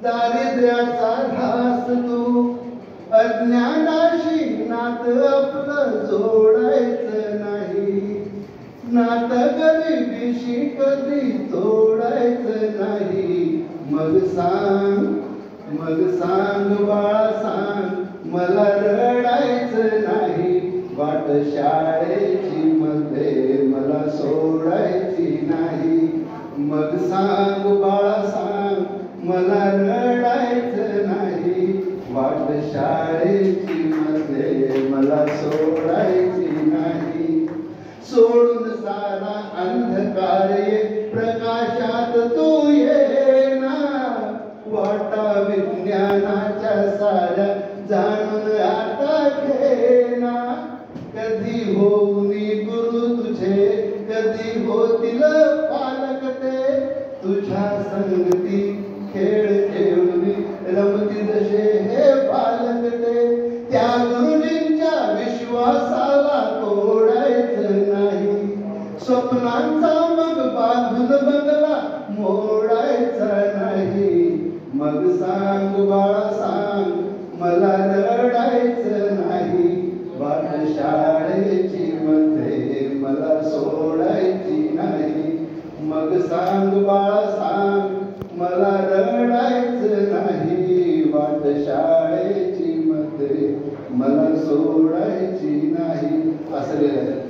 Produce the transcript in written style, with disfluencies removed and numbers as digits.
दारिद्र्याचा ढास तू अज्ञानाशी नात आपलं जोडायचं नाही, नात गरिबीशी कधी तोडायचं नाही. मग सांग बाळा सांग, मला रडायचं नाही. वाट शाळेची मध्ये मला सोडायची नाही. मग सांग बाळा सांग, मला रडायचं नाही. वाट शाळेची मध्ये मला सोडायची नाही. सोडून सारा अंधकार ये प्रकाशात तू ये ना. वाटा विज्ञानाच्या साऱ्या जाणून आता घे ना. कधी होऊनी गुरु तुझे, कधी होतील पालक ते. तुझ्या संगती खेळ खेळूनी रमती जसे हे बालक ते. त्या गुरुजींच्या विश्वासाला तोडायचं नाही. स्वप्नांचा मग बांधून बंगला मोडायचा नाही. मग सांग बाळा सांग, मला रडायचं नाही. वाट शाळेची मध्ये मला सोडायची नाही. मग सांग बाळा सांग, मला रडायचं नाही. वाट शाळेची मध्ये मला सोडायची नाही. असं